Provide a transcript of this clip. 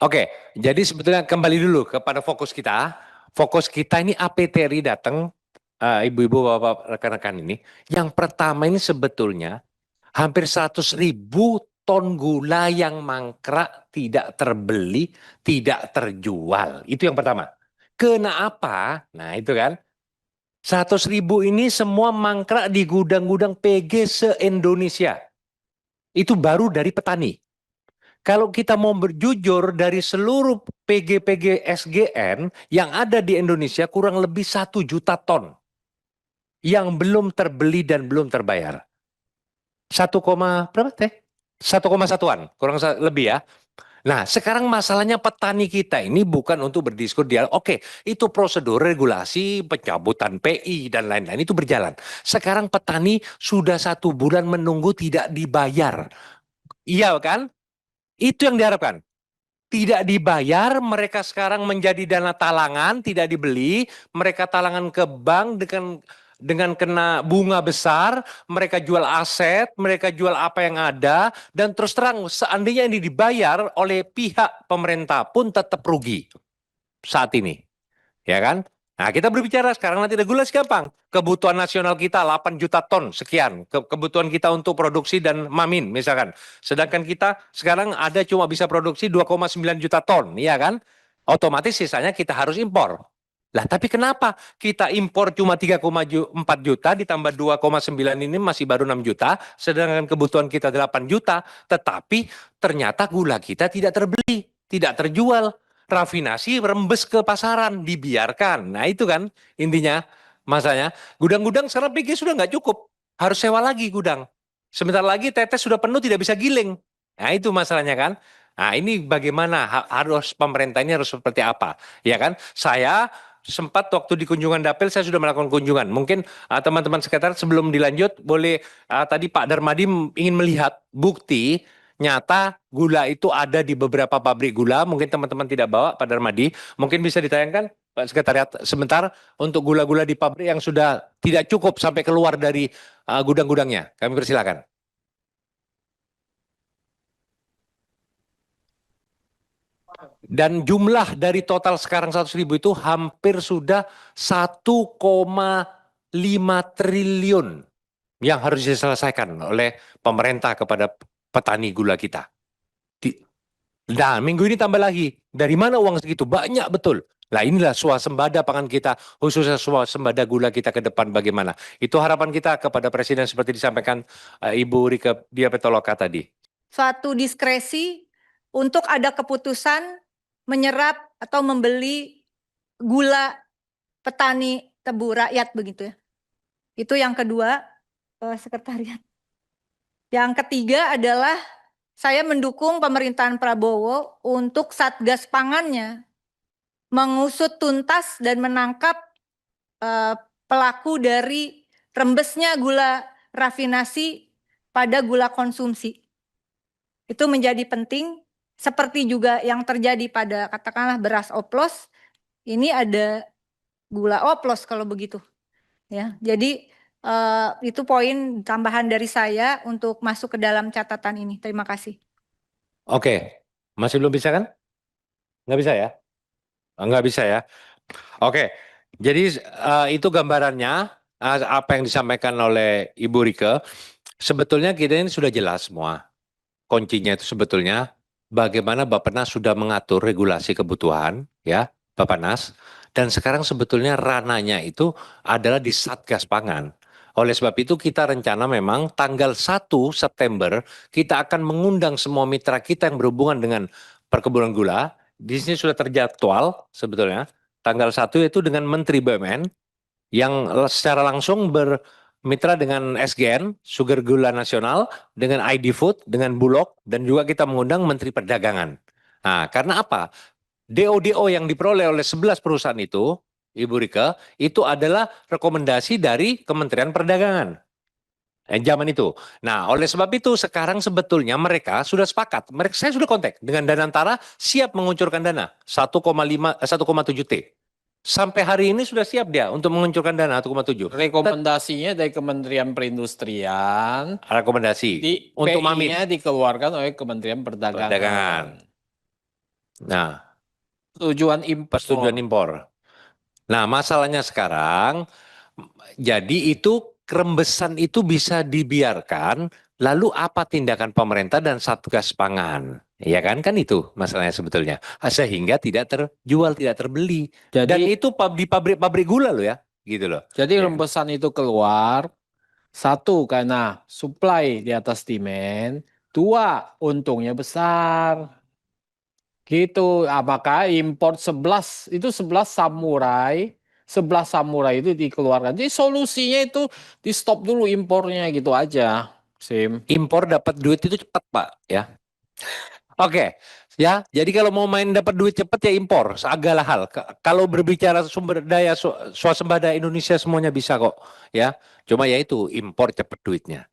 Oke, jadi sebetulnya kembali dulu kepada fokus kita. Fokus kita ini APTRI datang, ibu-ibu, bapak, rekan-rekan ini. Yang pertama ini sebetulnya hampir 100.000 ton gula yang mangkrak tidak terbeli, tidak terjual. Itu yang pertama. Kenapa? Nah itu kan. 100.000 ini semua mangkrak di gudang-gudang PG se-Indonesia. Itu baru dari petani. Kalau kita mau berjujur dari seluruh PG-PG SGN yang ada di Indonesia kurang lebih 1 juta ton yang belum terbeli dan belum terbayar. 1, berapa teh? 1,1-an, kurang lebih ya. Nah, sekarang masalahnya petani kita ini bukan untuk berdiskus dia. Oke, itu prosedur regulasi pencabutan PI dan lain-lain itu berjalan. Sekarang petani sudah 1 bulan menunggu tidak dibayar. Iya kan? Itu yang diharapkan. Tidak dibayar, mereka sekarang menjadi dana talangan, tidak dibeli, mereka talangan ke bank dengan kena bunga besar, mereka jual aset, mereka jual apa yang ada, dan terus terang seandainya ini dibayar oleh pihak pemerintah pun tetap rugi saat ini, ya kan? Nah, kita berbicara sekarang nanti regulasi gampang. Kebutuhan nasional kita 8 juta ton sekian. Kebutuhan kita untuk produksi dan mamin misalkan. Sedangkan kita sekarang ada cuma bisa produksi 2,9 juta ton, ya kan? Otomatis sisanya kita harus impor. Lah, tapi kenapa kita impor cuma 3,4 juta ditambah 2,9 ini masih baru 6 juta, sedangkan kebutuhan kita 8 juta, tetapi ternyata gula kita tidak terbeli, tidak terjual. Rafinasi rembes ke pasaran, dibiarkan. Nah itu kan intinya, masanya. Gudang-gudang sekarang PG sudah nggak cukup, harus sewa lagi gudang. Sebentar lagi tetes sudah penuh tidak bisa giling. Nah itu masalahnya kan. Nah ini bagaimana harus pemerintah ini harus seperti apa, ya kan? Saya sempat waktu di kunjungan dapil saya sudah melakukan kunjungan. Mungkin teman-teman sekretariat sebelum dilanjut boleh tadi Pak Darmadi ingin melihat bukti nyata gula itu ada di beberapa pabrik gula. Mungkin teman-teman tidak bawa Pak Darmadi. Mungkin bisa ditayangkan Pak Sekretariat sebentar untuk gula-gula di pabrik yang sudah tidak cukup sampai keluar dari gudang-gudangnya. Kami persilakan. Dan jumlah dari total sekarang 100.000 itu hampir sudah 1,5 triliun yang harus diselesaikan oleh pemerintah kepada petani gula kita. Nah, minggu ini tambah lagi. Dari mana uang segitu? Banyak betul. Nah, inilah swasembada pangan kita, khususnya swasembada gula kita ke depan bagaimana. Itu harapan kita kepada Presiden seperti disampaikan Ibu Rike Diapetoloka tadi. Suatu diskresi untuk ada keputusan menyerap atau membeli gula petani tebu rakyat begitu ya. Itu yang kedua, Sekretariat. Yang ketiga adalah saya mendukung pemerintahan Prabowo untuk Satgas Pangannya mengusut tuntas dan menangkap pelaku dari rembesnya gula rafinasi pada gula konsumsi. Itu menjadi penting, seperti juga yang terjadi pada katakanlah beras oplos, ini ada gula oplos kalau begitu. Ya, jadi itu poin tambahan dari saya untuk masuk ke dalam catatan ini. Terima kasih. Oke, masih belum bisa kan? Nggak bisa ya? Nggak bisa ya? Oke, jadi itu gambarannya apa yang disampaikan oleh Ibu Rike. Sebetulnya kita ini sudah jelas semua. Kuncinya itu sebetulnya bagaimana Bappenas sudah mengatur regulasi kebutuhan, ya, Bappenas. Dan sekarang sebetulnya rananya itu adalah di Satgas Pangan. Oleh sebab itu kita rencana memang tanggal 1 September kita akan mengundang semua mitra kita yang berhubungan dengan perkebunan gula. Di sini sudah terjadwal sebetulnya. Tanggal 1 itu dengan Menteri BUMN yang secara langsung bermitra dengan SGN, Sugar Gula Nasional, dengan ID Food, dengan Bulog, dan juga kita mengundang Menteri Perdagangan. Nah, karena apa? DO-DO yang diperoleh oleh 11 perusahaan itu, Ibu Rika, itu adalah rekomendasi dari Kementerian Perdagangan. Zaman itu. Nah, oleh sebab itu sekarang sebetulnya mereka sudah sepakat. Saya sudah kontak dengan Danantara siap menguncurkan dana 1,7 T. Sampai hari ini sudah siap dia untuk menguncurkan dana 1,7. Rekomendasinya dari Kementerian Perindustrian. Rekomendasi untuk untuk PI-nya dikeluarkan oleh Kementerian Perdagangan. Nah, Tujuan impor. persetujuan impor. Nah, masalahnya sekarang, jadi itu kerembesan itu bisa dibiarkan, lalu apa tindakan pemerintah dan Satgas Pangan? Ya kan itu masalahnya sebetulnya. Sehingga tidak terjual, tidak terbeli. Dan Jadi itu di pabrik-pabrik gula loh ya, gitu loh. Ya. rembesan itu keluar, satu karena supply di atas demand, dua untungnya besar. Gitu. Maka import 11 itu 11 samurai itu dikeluarkan. Jadi solusinya itu di stop dulu impornya gitu aja, Sim. Impor dapat duit itu cepat, Pak, ya. Oke, ya. Jadi kalau mau main dapat duit cepat ya impor, segala hal. Kalau berbicara sumber daya swasembada Indonesia semuanya bisa kok, ya. Cuma ya itu impor cepat duitnya.